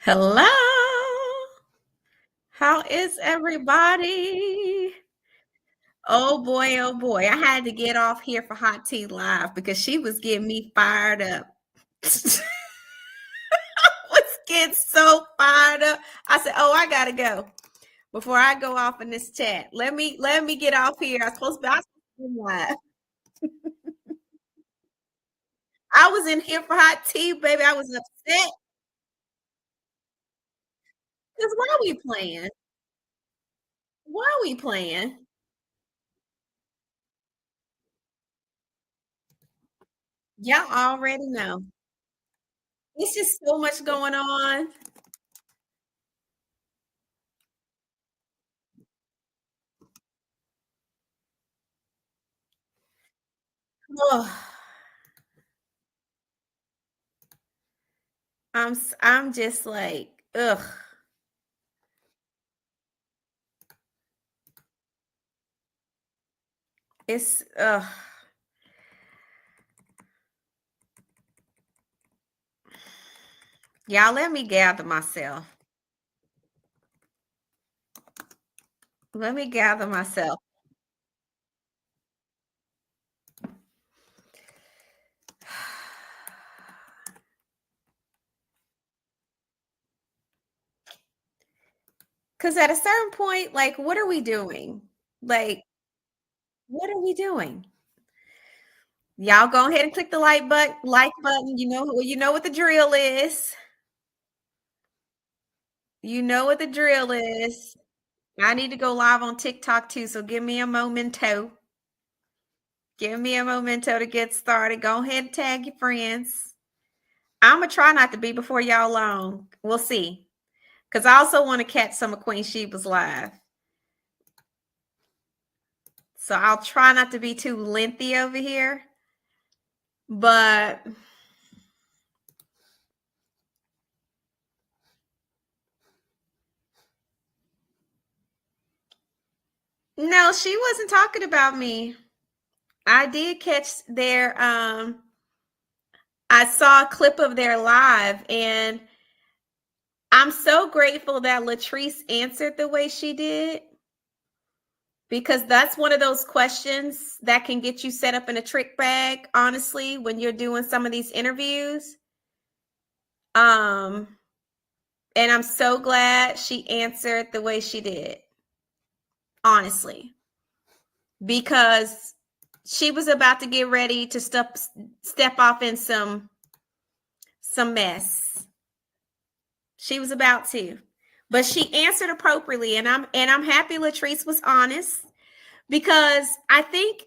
Hello. How is everybody? Oh boy, oh boy. I had to get off here for Hot Tea Live because she was getting me fired up. Was getting so fired up. I said, "Oh, I gotta go before I go off in this chat. Let me get off here. I was supposed to be live. I was in here for hot tea, baby. I was upset because why are we playing? Why are we playing? Y'all already know. It's just so much going on. Oh, I'm just like, ugh. It's ugh. Y'all let me gather myself. Let me gather myself. Cause at a certain point, like, what are we doing? Like, what are we doing? Y'all go ahead and click the like button. You know what the drill is. You know what the drill is. I need to go live on TikTok too, so give me a momento. Give me a momento to get started. Go ahead and tag your friends. I'm gonna try not to be before y'all long. We'll see. Because I also want to catch some of Queen Sheba's live. So I'll try not to be too lengthy over here. But no, she wasn't talking about me. I did catch their I saw a clip of their live, and I'm so grateful that Latrice answered the way she did, because that's one of those questions that can get you set up in a trick bag, honestly, when you're doing some of these interviews. Um and I'm so glad she answered the way she did, honestly, because she was about to get ready to step off in some mess. She was about to, but she answered appropriately, and I'm happy Latrice was honest, because I think,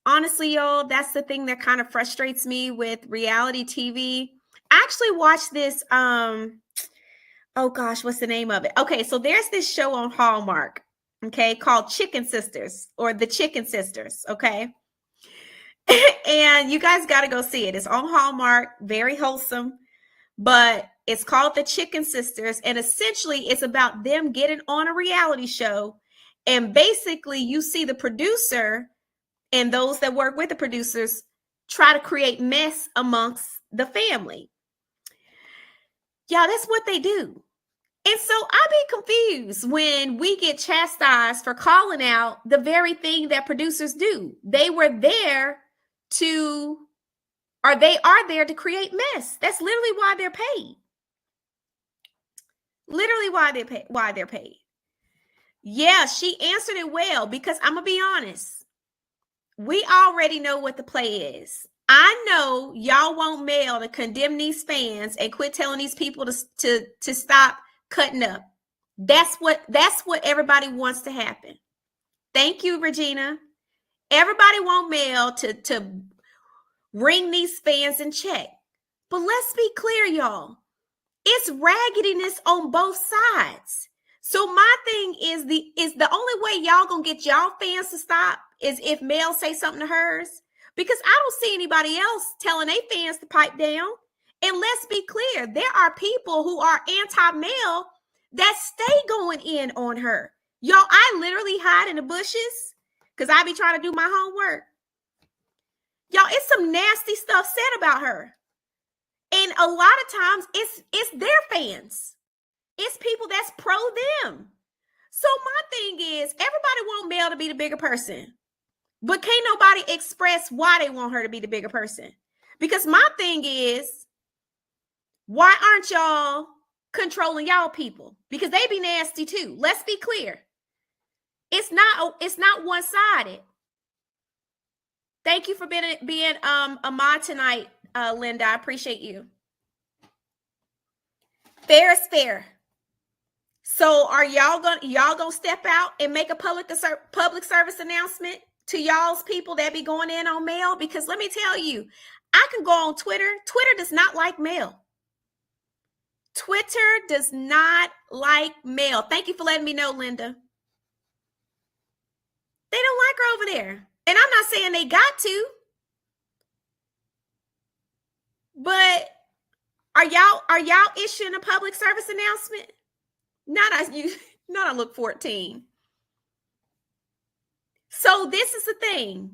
honestly, y'all, that's the thing that kind of frustrates me with reality TV. I actually watched this oh gosh, what's the name of it? Okay, so there's this show on Hallmark, okay, called Chicken Sisters, or The Chicken Sisters, okay? And you guys got to go see it. It's on Hallmark, very wholesome, but it's called The Chicken Sisters, and essentially it's about them getting on a reality show, and basically you see the producer and those that work with the producers try to create mess amongst the family. Yeah, that's what they do. And so I be confused when we get chastised for calling out the very thing that producers do. They were there to, or they are there to create mess. That's literally why they're paid. Literally why they're paid. Yeah, she answered it well, because I'm gonna be honest. We already know what the play is. I know y'all want Mel to condemn these fans and quit telling these people to stop cutting up. That's what everybody wants to happen. Thank you, Regina. Everybody want Mel to ring these fans in check. But let's be clear, y'all. It's raggediness on both sides. So my thing is the only way y'all gonna get y'all fans to stop is if Mel say something to hers, because I don't see anybody else telling their fans to pipe down. And let's be clear, there are people who are anti-Mel that stay going in on her. Y'all, I literally hide in the bushes because I be trying to do my homework. Y'all, it's some nasty stuff said about her. And And a lot of times it's their fans. It's people that's pro them. So my thing is, everybody want Mel to be the bigger person, but can't nobody express why they want her to be the bigger person. Because my thing is, why aren't y'all controlling y'all people? Because they be nasty too. Let's be clear. It's not one-sided. Thank you for being a mod tonight, Linda. I appreciate you. Fair is fair. So are y'all gonna step out and make a public service announcement to y'all's people that be going in on Mel? Because let me tell you, I can go on Twitter. Twitter does not like Mel. Twitter does not like Mel. Thank you for letting me know, Linda. They don't like her over there. And I'm not saying they got to. But are y'all issuing a public service announcement? Not on Look 14. So this is the thing.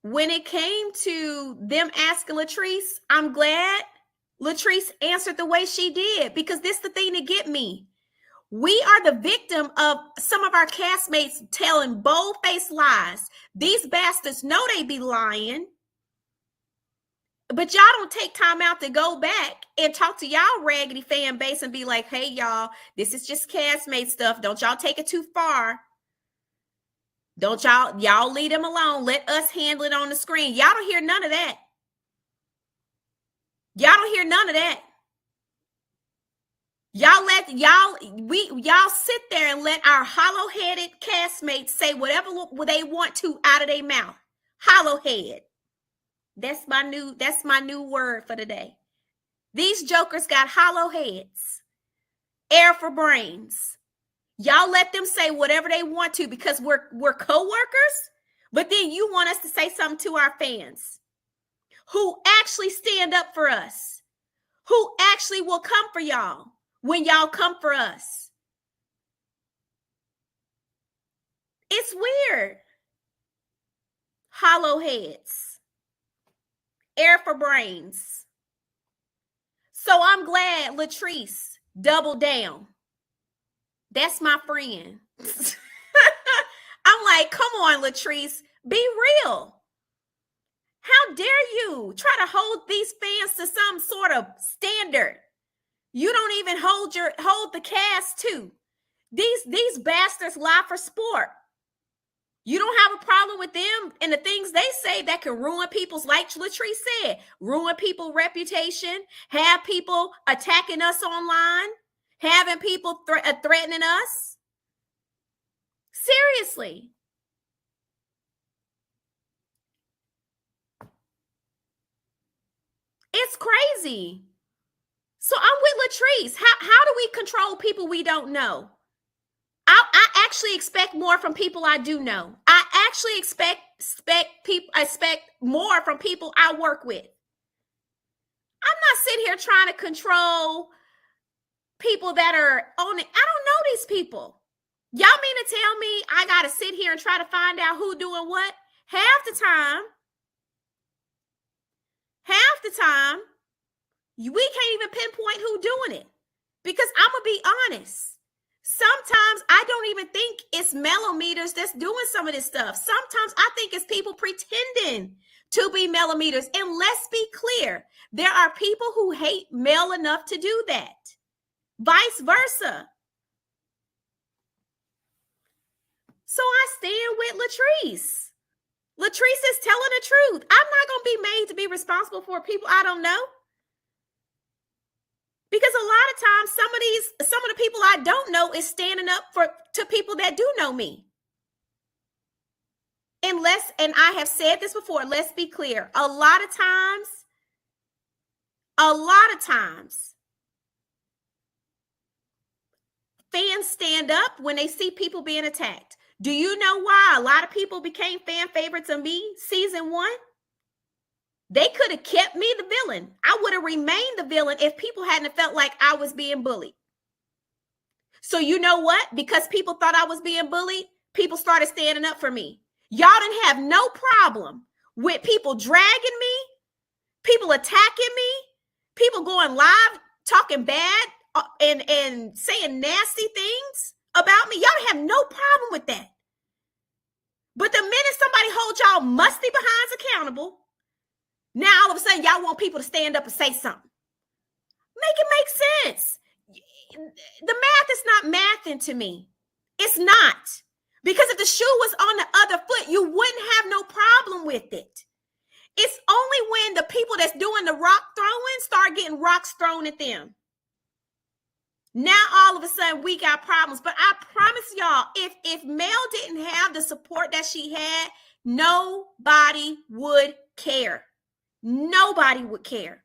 When it came to them asking Latrice, I'm glad Latrice answered the way she did, because this is the thing to get me. We are the victim of some of our castmates telling bold-faced lies. These bastards know they be lying, but y'all don't take time out to go back and talk to y'all raggedy fan base and be like, hey, y'all, this is just castmate stuff. Don't y'all take it too far. Don't y'all leave them alone. Let us handle it on the screen. Y'all don't hear none of that. Y'all don't hear none of that. Y'all sit there and let our hollow-headed castmates say whatever they want to out of their mouth. Hollow-head. That's my new word for today. These jokers got hollow heads. Air for brains. Y'all let them say whatever they want to because we're co-workers, but then you want us to say something to our fans who actually stand up for us, who actually will come for y'all when y'all come for us. It's weird. Hollow heads. Air for brains. So I'm glad Latrice doubled down. That's my friend. I'm like, come on, Latrice, be real. How dare you try to hold these fans to some sort of standard? You don't even hold the cast to. These bastards lie for sport. You don't have a problem with them and the things they say that can ruin people's, like Latrice said, ruin people's reputation, have people attacking us online, having people threatening us. Seriously. It's crazy. So I'm with Latrice. How do we control people we don't know? I actually expect more from people I do know. I actually expect more from people I work with. I'm not sitting here trying to control people that are on it. I don't know these people. Y'all mean to tell me I got to sit here and try to find out who doing what? Half the time, we can't even pinpoint who doing it. Because I'm going to be honest. Sometimes I don't even think it's mellometers that's doing some of this stuff. Sometimes I think it's people pretending to be mellometers. And let's be clear, there are people who hate Mel enough to do that. Vice versa. So I stand with Latrice. Latrice is telling the truth. I'm not going to be made to be responsible for people I don't know. Because a lot of times, some of the people I don't know is standing up to people that do know me. And I have said this before, let's be clear. A lot of times, fans stand up when they see people being attacked. Do you know why a lot of people became fan favorites of me season 1? They could have kept me the villain. I would have remained the villain if people hadn't felt like I was being bullied. So you know what? Because people thought I was being bullied, people started standing up for me. Y'all didn't have no problem with people dragging me, people attacking me, People going live, talking bad and saying nasty things about me. Y'all have no problem with that. But the minute somebody holds y'all musty behinds accountable, now all of a sudden y'all want people to stand up and say something. Make it make sense. The math is not mathing to me. It's not. Because if the shoe was on the other foot, you wouldn't have no problem with it. It's only when the people that's doing the rock throwing start getting rocks thrown at them. Now all of a sudden we got problems. But I promise y'all, if Mel didn't have the support that she had, nobody would care. Nobody would care.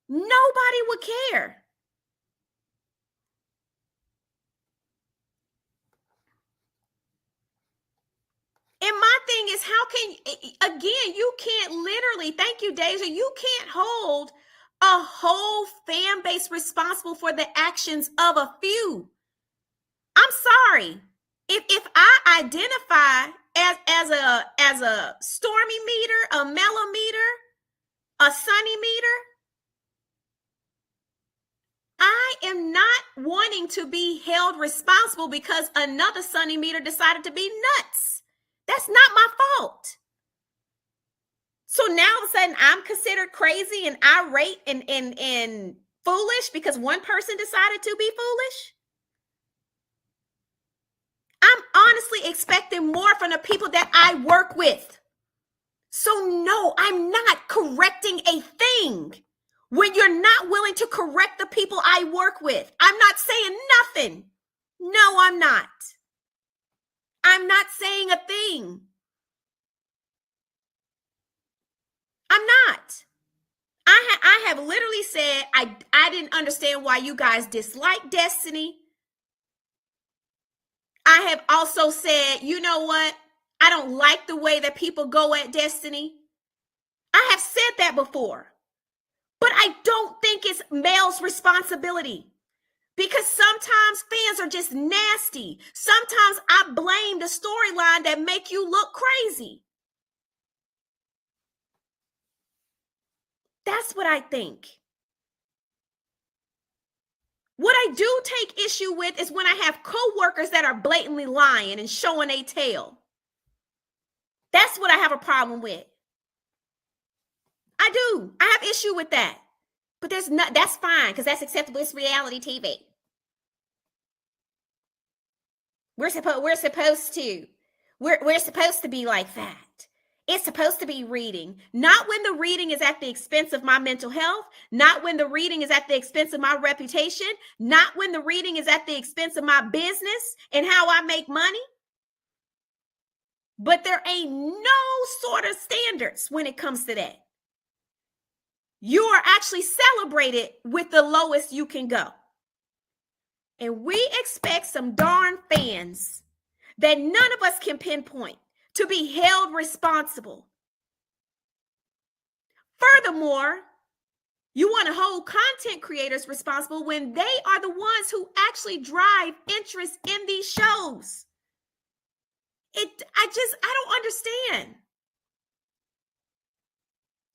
Nobody would care. And my thing is, how can, again, you can't literally, thank you, Deja, you can't hold a whole fan base responsible for the actions of a few. I'm sorry. If I identify as a stormy meter, a mellow meter, a sunny meter, I am not wanting to be held responsible because another sunny meter decided to be nuts. That's not my fault. So now all of a sudden I'm considered crazy and irate and foolish because one person decided to be foolish. I'm honestly expecting more from the people that I work with. So no, I'm not correcting a thing when you're not willing to correct the people I work with. I'm not saying nothing. No, I'm not. I'm not saying a thing. I'm not. I have literally said I didn't understand why you guys dislike Destiny. I have also said, you know what? I don't like the way that people go at Destiny. I have said that before. But I don't think it's Mel's responsibility. Because sometimes fans are just nasty. Sometimes I blame the storyline that make you look crazy. That's what I think. What I do take issue with is when I have coworkers that are blatantly lying and showing a tail. That's what I have a problem with. I do. I have issue with that. But that's fine because that's acceptable. It's reality TV. We're supposed to be like that. It's supposed to be reading, not when the reading is at the expense of my mental health, not when the reading is at the expense of my reputation, not when the reading is at the expense of my business and how I make money. But there ain't no sort of standards when it comes to that. You are actually celebrated with the lowest you can go. And we expect some darn fans that none of us can pinpoint to be held responsible. Furthermore, you want to hold content creators responsible when they are the ones who actually drive interest in these shows. I don't understand.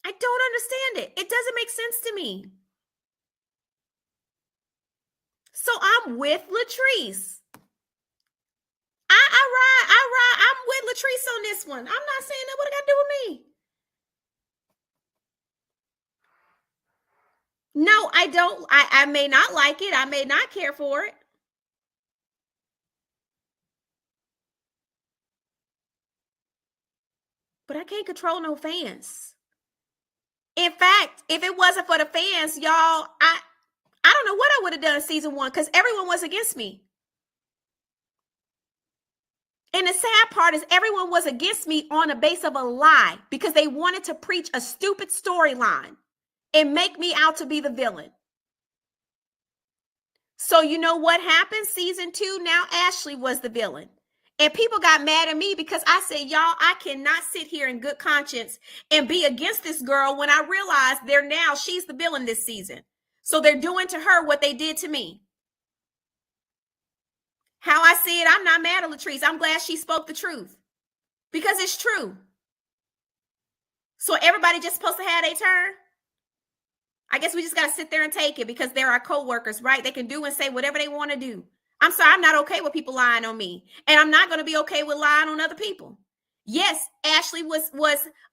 I don't understand it. It doesn't make sense to me. So I'm with Latrice. I'm with Latrice on this one. I'm not saying that what it got to do with me. No, I don't. I may not like it. I may not care for it. But I can't control no fans. In fact, if it wasn't for the fans, y'all, I don't know what I would have done season 1 because everyone was against me. And the sad part is everyone was against me on the base of a lie because they wanted to preach a stupid storyline and make me out to be the villain. So you know what happened? Season 2, now Ashley was the villain. And people got mad at me because I said, y'all, I cannot sit here in good conscience and be against this girl when I realized she's the villain this season. So they're doing to her what they did to me. How I see it, I'm not mad at Latrice. I'm glad she spoke the truth because it's true. So everybody just supposed to have their turn? I guess we just got to sit there and take it because they're our co-workers, right? They can do and say whatever they want to do. I'm sorry, I'm not okay with people lying on me. And I'm not going to be okay with lying on other people. Yes, Ashley was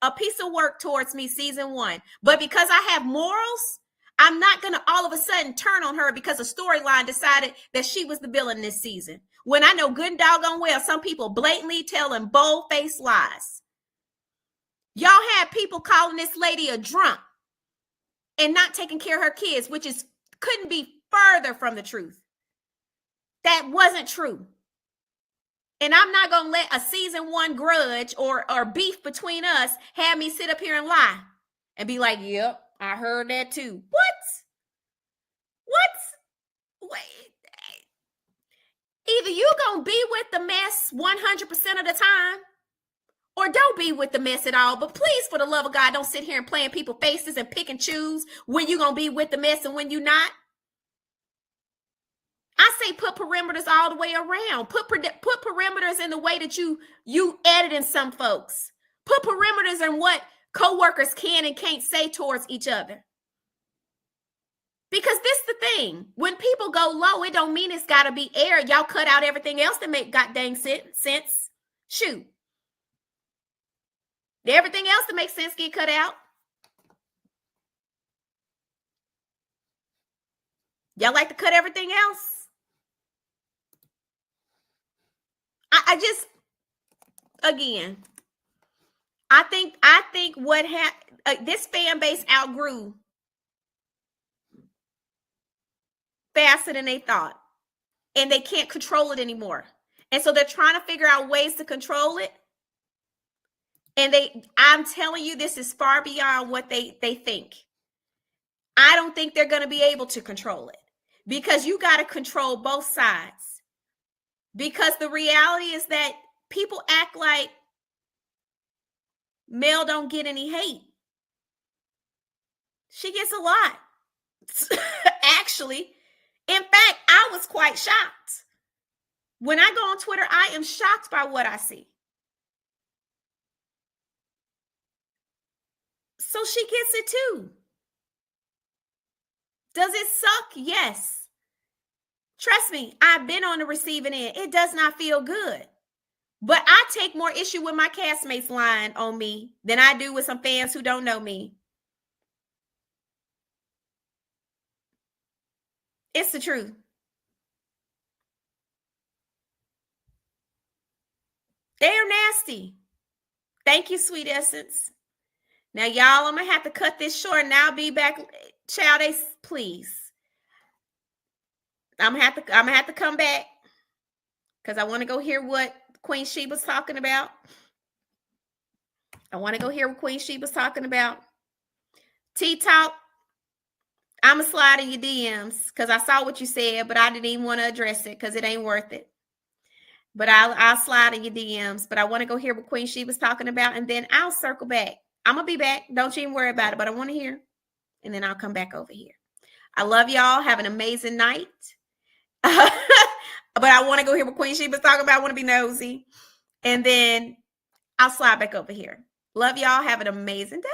a piece of work towards me season 1. But because I have morals, I'm not going to all of a sudden turn on her because a storyline decided that she was the villain this season. When I know good and doggone well, some people blatantly telling bold-faced lies. Y'all had people calling this lady a drunk and not taking care of her kids, which couldn't be further from the truth. That wasn't true. And I'm not going to let a season 1 grudge or beef between us have me sit up here and lie and be like, yep, I heard that too. What? Wait. Either you going to be with the mess 100% of the time or don't be with the mess at all. But please, for the love of God, don't sit here and play in people's faces and pick and choose when you're going to be with the mess and when you're not. I say put perimeters all the way around. Put perimeters in the way that you editing some folks. Put perimeters in what coworkers can and can't say towards each other. Because this is the thing. When people go low, it don't mean it's got to be air. Y'all cut out everything else that make goddamn sense. Shoot. Everything else that makes sense get cut out. Y'all like to cut everything else? I just, again, I think what happened, this fan base outgrew faster than they thought, and they can't control it anymore. And so they're trying to figure out ways to control it. And I'm telling you, this is far beyond what they think. I don't think they're going to be able to control it because you got to control both sides. Because the reality is that people act like Mel don't get any hate. She gets a lot. Actually, in fact, I was quite shocked. When I go on Twitter, I am shocked by what I see. So she gets it too. Does it suck? Yes. Trust me, I've been on the receiving end. It does not feel good. But I take more issue with my castmates lying on me than I do with some fans who don't know me. It's the truth. They're nasty. Thank you, sweet essence. Now, y'all, I'm going to have to cut this short and I'll be back. Child, please. I'm gonna have to come back because I want to go hear what Queen Sheba's talking about. T-Talk, I'm going to slide in your DMs because I saw what you said, but I didn't even want to address it because it ain't worth it. But I'll slide in your DMs. But I want to go hear what Queen Sheba's talking about, and then I'll circle back. I'm going to be back. Don't you even worry about it, but I want to hear. And then I'll come back over here. I love y'all. Have an amazing night. But I want to go hear what Queen Sheba's talking about. I want to be nosy. And then I'll slide back over here. Love y'all. Have an amazing day.